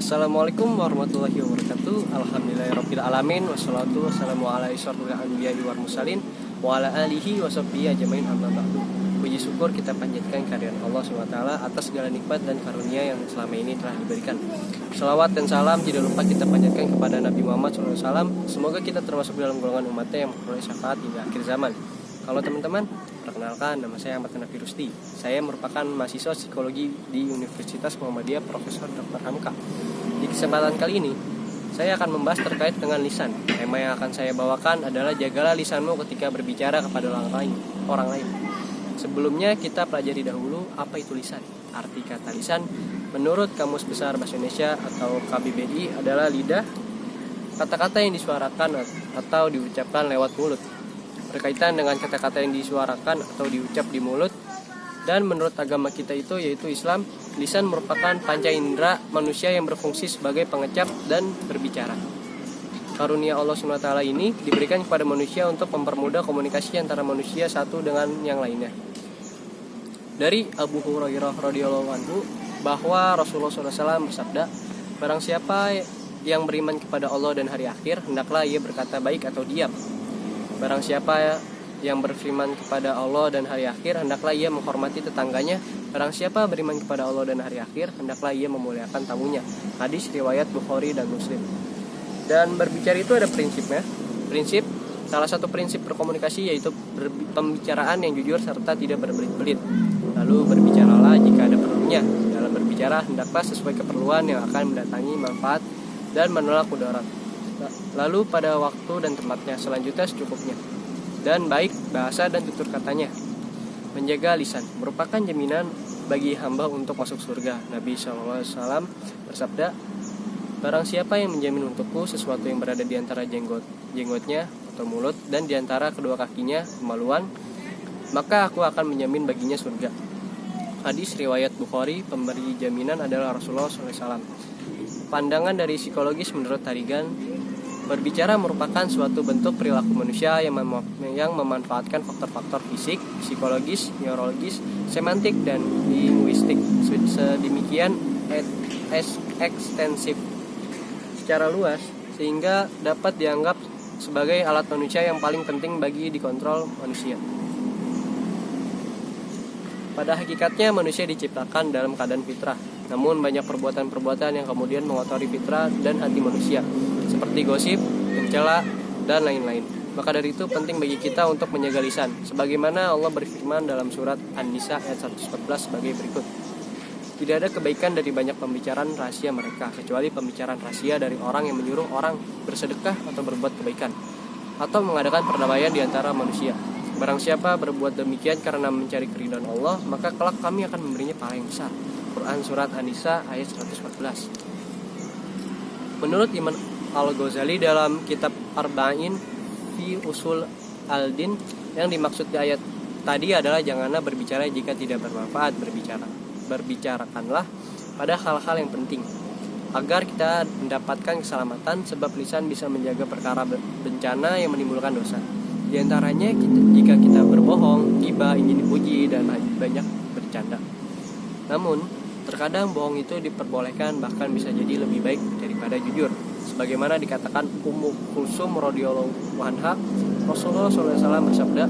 Assalamualaikum warahmatullahi wabarakatuh. Alhamdulillahirabbil alamin wassalatu wassalamu ala asyrofil anbiya'i wal mursalin wa ala alihi washabbihi ajmain amma ba'du. Puji syukur kita panjatkan kehadirat Allah SWT atas segala nikmat dan karunia yang selama ini telah diberikan. Salawat dan salam tidak lupa kita panjatkan kepada Nabi Muhammad SAW. Semoga kita termasuk dalam golongan umatnya yang memperoleh syafaat hingga akhir zaman. Kalau teman-teman, perkenalkan, nama saya Ahmad Hanafi Rusdi. Saya merupakan mahasiswa psikologi di Universitas Muhammadiyah Profesor Dr. Hamka. Di kesempatan kali ini, saya akan membahas terkait dengan lisan. Tema yang akan saya bawakan adalah jagalah lisanmu ketika berbicara kepada orang lain. Sebelumnya kita pelajari dahulu apa itu lisan. Arti kata lisan menurut Kamus Besar Bahasa Indonesia atau KBBI adalah lidah, kata-kata yang disuarakan atau diucapkan lewat mulut. Berkaitan dengan kata-kata yang disuarakan atau diucap di mulut, dan menurut agama kita itu yaitu Islam, lisan merupakan panca indera manusia yang berfungsi sebagai pengecap dan berbicara. Karunia Allah SWT ini diberikan kepada manusia untuk mempermudah komunikasi antara manusia satu dengan yang lainnya. Dari Abu Hurairah radhiyallahu anhu bahwa Rasulullah SAW bersabda, barang siapa yang beriman kepada Allah dan hari akhir, hendaklah ia berkata baik atau diam. Barang siapa yang berfirman kepada Allah dan hari akhir, hendaklah ia menghormati tetangganya. Barang siapa beriman kepada Allah dan hari akhir, hendaklah ia memuliakan tamunya. Hadis riwayat Bukhari dan Muslim. Dan berbicara itu ada prinsipnya. Salah satu prinsip berkomunikasi yaitu pembicaraan yang jujur serta tidak berbelit-belit. Lalu berbicaralah jika ada perlunya. Dalam berbicara hendaklah sesuai keperluan yang akan mendatangi manfaat dan menolak mudarat. Lalu pada waktu dan tempatnya, selanjutnya secukupnya. Dan baik bahasa dan tutur katanya. Menjaga lisan merupakan jaminan bagi hamba untuk masuk surga. Nabi SAW bersabda, barang siapa yang menjamin untukku sesuatu yang berada di antara jenggotnya atau mulut dan di antara kedua kakinya kemaluan, maka aku akan menjamin baginya surga. Hadis riwayat Bukhari. Pemberi jaminan adalah Rasulullah SAW. Pandangan dari psikologis menurut Tarigan, berbicara merupakan suatu bentuk perilaku manusia yang memanfaatkan faktor-faktor fisik, psikologis, neurologis, semantik, dan linguistik sedemikian ekstensif secara luas sehingga dapat dianggap sebagai alat manusia yang paling penting bagi dikontrol manusia. Pada hakikatnya manusia diciptakan dalam keadaan fitrah, namun banyak perbuatan-perbuatan yang kemudian mengotori fitrah dan hati manusia, seperti gosip, mencela, dan lain-lain. Maka dari itu penting bagi kita untuk menjaga lisan, sebagaimana Allah berfirman dalam surat An-Nisa ayat 114 sebagai berikut. Tidak ada kebaikan dari banyak pembicaraan rahasia mereka, kecuali pembicaraan rahasia dari orang yang menyuruh orang bersedekah atau berbuat kebaikan, atau mengadakan perdamaian di antara manusia. Barang siapa berbuat demikian karena mencari keridhaan Allah, maka kelak kami akan memberinya pahala yang besar. Quran surat An-Nisa ayat 114. Menurut Imam Al-Ghazali dalam kitab Arba'in fi Usul Al-Din, yang dimaksud di ayat tadi adalah janganlah berbicara jika tidak bermanfaat berbicarakanlah pada hal-hal yang penting agar kita mendapatkan keselamatan, sebab lisan bisa menjaga perkara bencana yang menimbulkan dosa. Di antaranya jika kita berbohong, ghibah, ingin dipuji, dan banyak bercanda. Namun terkadang bohong itu diperbolehkan, bahkan bisa jadi lebih baik daripada jujur. Sebagaimana dikatakan Ummu Kulsum radhiyallahu anha, Rasulullah SAW bersabda,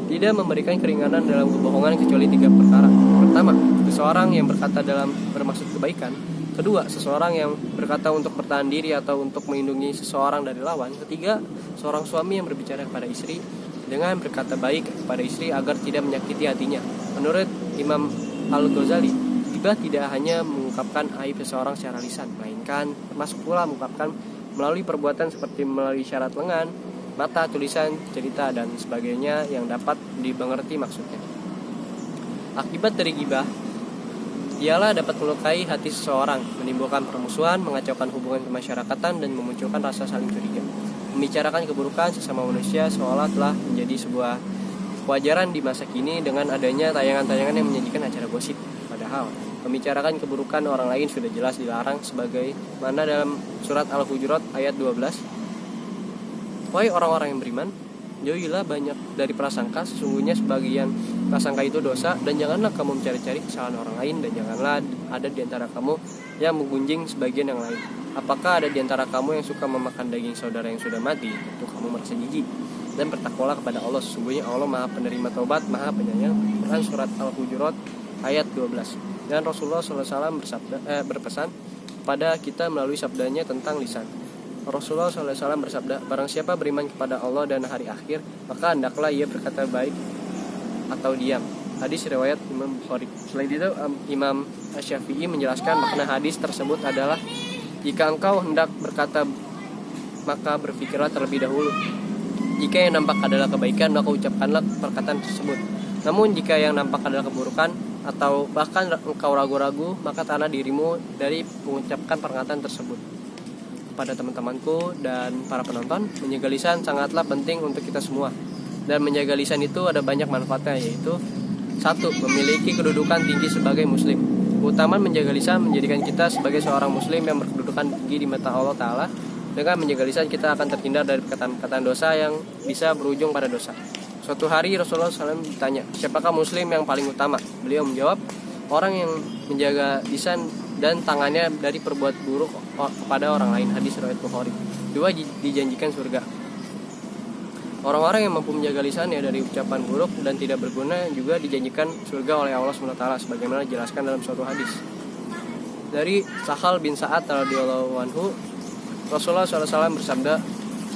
tidak memberikan keringanan dalam kebohongan kecuali 3 perkara. Pertama, seseorang yang berkata dalam bermaksud kebaikan. Kedua, seseorang yang berkata untuk bertahan diri atau untuk melindungi seseorang dari lawan. Ketiga, seorang suami yang berbicara kepada istri dengan berkata baik kepada istri agar tidak menyakiti hatinya. Menurut Imam Al-Ghazali, ghibah tidak hanya mengungkapkan aib seseorang secara lisan, melainkan termasuk pula mengungkapkan melalui perbuatan seperti melalui isyarat lengan, mata, tulisan, cerita, dan sebagainya yang dapat dimengerti maksudnya. Akibat dari ghibah ialah dapat melukai hati seseorang, menimbulkan permusuhan, mengacaukan hubungan kemasyarakatan, dan memunculkan rasa saling curiga. Membicarakan keburukan sesama manusia seolah telah menjadi sebuah kewajaran di masa kini dengan adanya tayangan-tayangan yang menyajikan acara gosip. Padahal membicarakan keburukan orang lain sudah jelas dilarang, sebagaimana dalam surat Al-Hujurat ayat 12. Wahai orang-orang yang beriman, jauhilah banyak dari prasangka, sesungguhnya sebagian prasangka itu dosa, dan janganlah kamu mencari-cari kesalahan orang lain, dan janganlah ada di antara kamu yang menggunjing sebagian yang lain. Apakah ada di antara kamu yang suka memakan daging saudara yang sudah mati? Tentu kamu merasa jijik. Dan bertakwalah kepada Allah, sesungguhnya Allah Maha penerima taubat, Maha penyayang. Quran surat Al-Hujurat ayat 12. Dan Rasulullah SAW berpesan kepada kita melalui sabdanya tentang lisan. Rasulullah SAW bersabda, barang siapa beriman kepada Allah dan hari akhir, maka hendaklah ia berkata baik atau diam. Hadis riwayat Imam Bukhari. Selain itu Imam Asy-Syafi'i menjelaskan makna hadis tersebut adalah jika engkau hendak berkata maka berpikirlah terlebih dahulu. Jika yang nampak adalah kebaikan maka ucapkanlah perkataan tersebut. Namun jika yang nampak adalah keburukan atau bahkan engkau ragu-ragu maka tahanlah dirimu dari mengucapkan perkataan tersebut. Kepada teman-temanku dan para penonton, menjaga lisan sangatlah penting untuk kita semua. Dan menjaga lisan itu ada banyak manfaatnya, yaitu 1. Memiliki kedudukan tinggi sebagai muslim. Keutamaan menjaga lisan menjadikan kita sebagai seorang muslim yang berkedudukan tinggi di mata Allah Ta'ala. Dengan menjaga lisan kita akan terhindar dari perkataan-perkataan dosa yang bisa berujung pada dosa. Suatu hari Rasulullah SAW ditanya, siapakah muslim yang paling utama? Beliau menjawab, orang yang menjaga lisan dan tangannya dari perbuat buruk kepada orang lain. Hadis riwayat Bukhari. 2. Dijanjikan surga. Orang-orang yang mampu menjaga lisannya dari ucapan buruk dan tidak berguna juga dijanjikan surga oleh Allah SWT, sebagaimana dijelaskan dalam suatu hadis. Dari Sahal bin Sa'ad radhiyallahu anhu, Rasulullah SAW bersabda,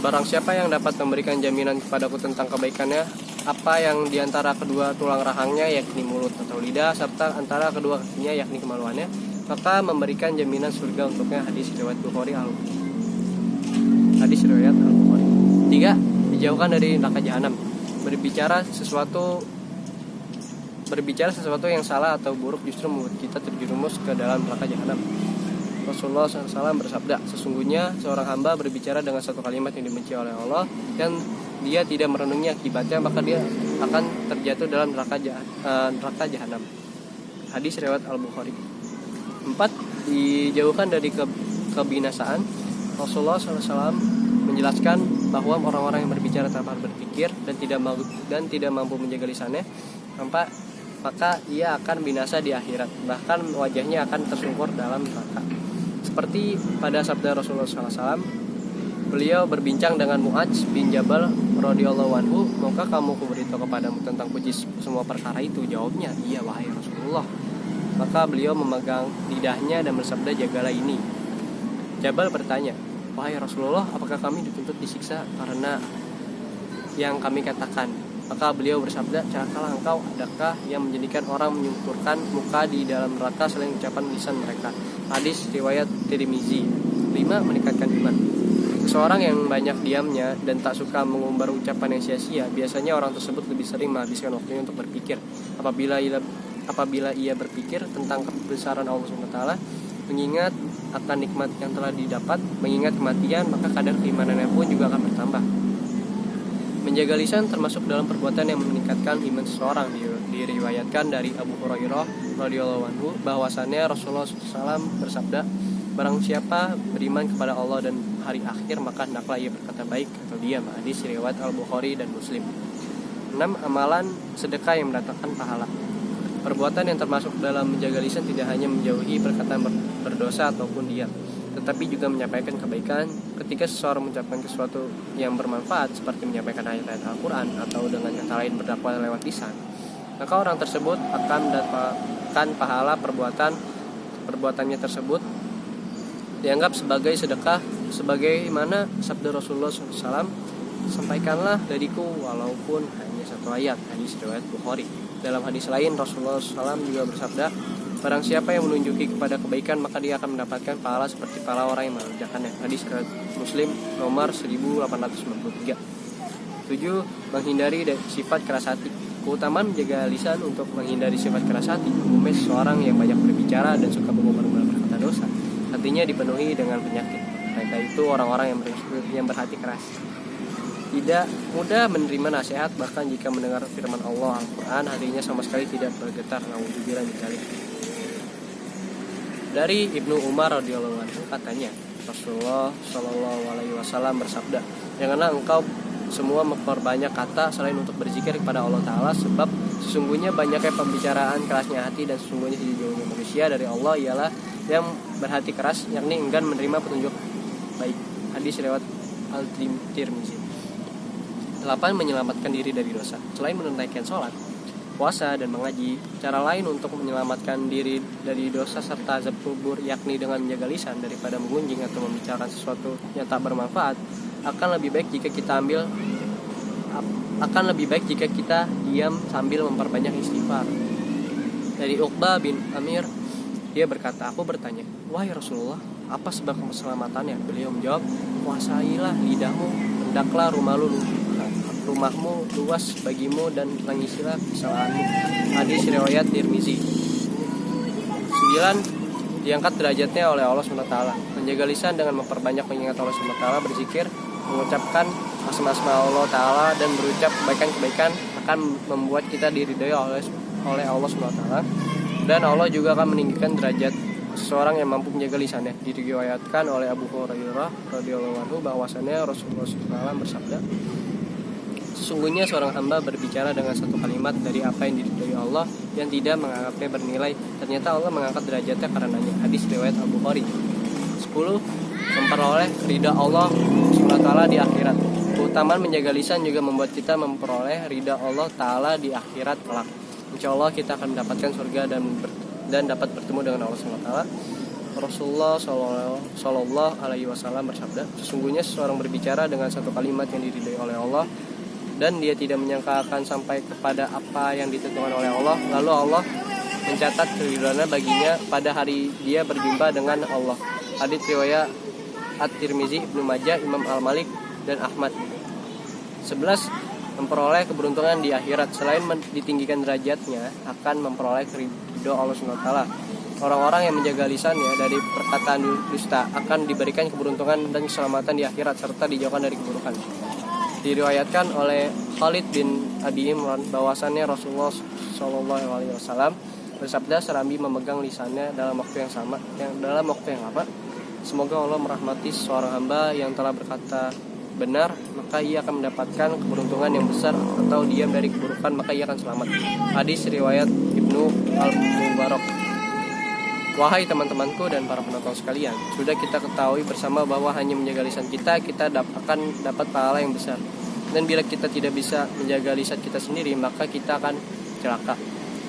barang siapa yang dapat memberikan jaminan kepadaku tentang kebaikannya, apa yang diantara kedua tulang rahangnya yakni mulut atau lidah, serta antara kedua kakinya yakni kemaluannya, maka memberikan jaminan surga untuknya. Hadis riwayat Bukhari Hadis riwayat Al-Bukhari. 3. Dijauhkan dari neraka jahanam. Berbicara sesuatu yang salah atau buruk justru membuat kita terjerumus ke dalam neraka jahanam. Rasulullah SAW bersabda, sesungguhnya seorang hamba berbicara dengan satu kalimat yang dibenci oleh Allah dan dia tidak merenungi akibatnya, maka dia akan terjatuh dalam neraka jahanam. Hadis riwayat Al-Bukhari. 4. Dijauhkan dari kebinasaan. Rasulullah SAW menjelaskan bahwa orang-orang yang berbicara tanpa berpikir dan tidak mampu menjaga lisannya, maka ia akan binasa di akhirat, bahkan wajahnya akan tersungkur dalam neraka. Seperti pada sabda Rasulullah SAW, beliau berbincang dengan Mu'adz bin Jabal radhiyallahu anhu, maukah kamu kuberitahu kepadamu tentang kunci semua perkara itu? Jawabnya, iya wahai Rasulullah. Maka beliau memegang lidahnya dan bersabda, jagalah ini. Jabal bertanya, wahai Rasulullah, apakah kami dituntut disiksa karena yang kami katakan? Maka beliau bersabda, celakalah engkau, adakah yang menjadikan orang menyungkurkan muka di dalam neraka selain ucapan lisan mereka? Hadis riwayat Tirmizi. 5. Meningkatkan iman. Seorang yang banyak diamnya dan tak suka mengumbar ucapan yang sia-sia, biasanya orang tersebut lebih sering menghabiskan waktunya untuk berpikir. Apabila ia berpikir tentang kebesaran Allah SWT, mengingat akan nikmat yang telah didapat, mengingat kematian, maka kadar keimanannya pun juga akan bertambah. Menjaga lisan termasuk dalam perbuatan yang meningkatkan iman seseorang. Diriwayatkan dari Abu Hurairah radhiyallahu anhu bahwasannya Rasulullah SAW bersabda, barang siapa beriman kepada Allah dan hari akhir, maka hendaklah ia berkata baik atau diam. Hadis riwayat Al-Bukhari dan Muslim. 6. Amalan sedekah yang mendatangkan pahala. Perbuatan yang termasuk dalam menjaga lisan tidak hanya menjauhi perkataan berdosa ataupun diam, tetapi juga menyampaikan kebaikan. Ketika seseorang mengucapkan sesuatu yang bermanfaat seperti menyampaikan ayat-ayat Al-Quran atau dengan kata lain berdakwah lewat lisan, maka orang tersebut akan mendapatkan pahala perbuatannya tersebut dianggap sebagai sedekah, sebagaimana sabda Rasulullah SAW, sampaikanlah dariku walaupun hanya satu ayat. Hadis riwayat Bukhari. Dalam hadis lain Rasulullah SAW juga bersabda, barang siapa yang menunjuki kepada kebaikan maka dia akan mendapatkan pahala seperti pahala orang yang mengerjakannya. Hadis riwayat Muslim nomor 1893. 7. Menghindari dari sifat keras hati. Keutamaan menjaga lisan untuk menghindari sifat keras hati. Umumnya seseorang yang banyak berbicara dan suka mengumbar-umbar berkata dosa, hatinya dipenuhi dengan penyakit. Mereka itu orang-orang yang berhati keras, tidak mudah menerima nasihat, bahkan jika mendengar firman Allah Al-Quran, hatinya sama sekali tidak bergetar. Naudzubillah min dzalik. Dari Ibnu Umar radhiyallahu anhu katanya, Rasulullah Shallallahu alaihi wasallam bersabda, janganlah engkau semua memperbanyak kata selain untuk berzikir kepada Allah Ta'ala, sebab sesungguhnya banyaknya pembicaraan kerasnya hati dan sesungguhnya sejauhnya manusia dari Allah ialah yang berhati keras, yakni enggan menerima petunjuk baik. Hadis riwayat Al-Tirmizi. 8. Menyelamatkan diri dari dosa. Selain menunaikan sholat, puasa, dan mengaji, cara lain untuk menyelamatkan diri dari dosa serta azab kubur, yakni dengan menjaga lisan daripada menggunjing atau membicarakan sesuatu yang tak bermanfaat, akan lebih baik jika kita diam sambil memperbanyak istighfar. Dari Uqbah bin Amir, dia berkata, aku bertanya, wahai Rasulullah, apa sebab keselamatannya? Beliau menjawab, kuasailah lidahmu, hendaklah rumahmu luas bagimu, dan tangisilah kesalahanmu. Hadis riwayat Tirmizi. 9. Diangkat derajatnya oleh Allah SWT. Menjaga lisan dengan memperbanyak mengingat Allah SWT, berzikir, mengucapkan asma-asma Allah Ta'ala, dan berucap kebaikan-kebaikan akan membuat kita diridhai oleh Allah SWT. Dan Allah juga akan meninggikan derajat seseorang yang mampu menjaga lisannya. Diriwayatkan oleh Abu Hurairah radhiyallahu anhu bahwasannya Rasulullah SAW bersabda, sesungguhnya seorang hamba berbicara dengan satu kalimat dari apa yang diridhai Allah yang tidak menganggapnya bernilai, ternyata Allah mengangkat derajatnya karenanya. Hadis riwayat Al-Bukhari. 10. Memperoleh ridha Allah SWT di akhirat. Keutamaan menjaga lisan juga membuat kita memperoleh ridha Allah Ta'ala di akhirat kelak. Insya Allah kita akan mendapatkan surga dan dapat bertemu dengan Allah SWT. Rasulullah Shallallahu Alaihi Wasallam bersabda, sesungguhnya seseorang berbicara dengan satu kalimat yang diridhai oleh Allah dan dia tidak menyangka akan sampai kepada apa yang ditentukan oleh Allah, lalu Allah mencatat keridhaannya baginya pada hari dia berjumpa dengan Allah. Hadits riwayat At-Tirmizi, Ibnu Majah, Imam Al-Malik, dan Ahmad. 11. Memperoleh keberuntungan di akhirat. Selain ditinggikan derajatnya, akan memperoleh ridho Allah SWT. Orang-orang yang menjaga lisannya dari perkataan dusta akan diberikan keberuntungan dan keselamatan di akhirat serta dijauhkan dari keburukan. Diriwayatkan oleh Khalid bin Abi Imran bahwasannya Rasulullah SAW bersabda, serambi memegang lisannya dalam waktu yang lama. Semoga Allah merahmati seorang hamba yang telah berkata benar, maka ia akan mendapatkan keberuntungan yang besar, atau diam dari keburukan, maka ia akan selamat. Hadis riwayat Ibnu Al-Mubarak. Wahai teman-temanku dan para penonton sekalian, sudah kita ketahui bersama bahwa hanya menjaga lisan kita akan dapat pahala yang besar. Dan bila kita tidak bisa menjaga lisan kita sendiri, maka kita akan celaka.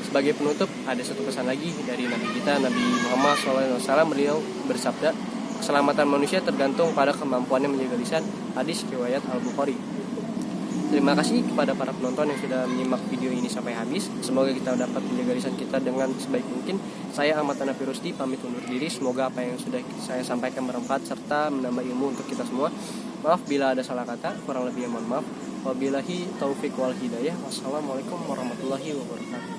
Sebagai penutup, ada satu pesan lagi dari Nabi kita, Nabi Muhammad SAW. Beliau bersabda, keselamatan manusia tergantung pada kemampuannya menjaga lisan. Hadis riwayat Al-Bukhari. Terima kasih kepada para penonton yang sudah menyimak video ini sampai habis. Semoga kita dapat menjaga lisan kita dengan sebaik mungkin. Saya Ahmad Hanafi Rusdi pamit undur diri. Semoga apa yang sudah saya sampaikan bermanfaat serta menambah ilmu untuk kita semua. Maaf bila ada salah kata, kurang lebihnya mohon maaf. Wabillahi taufik wal hidayah. Wassalamualaikum warahmatullahi wabarakatuh.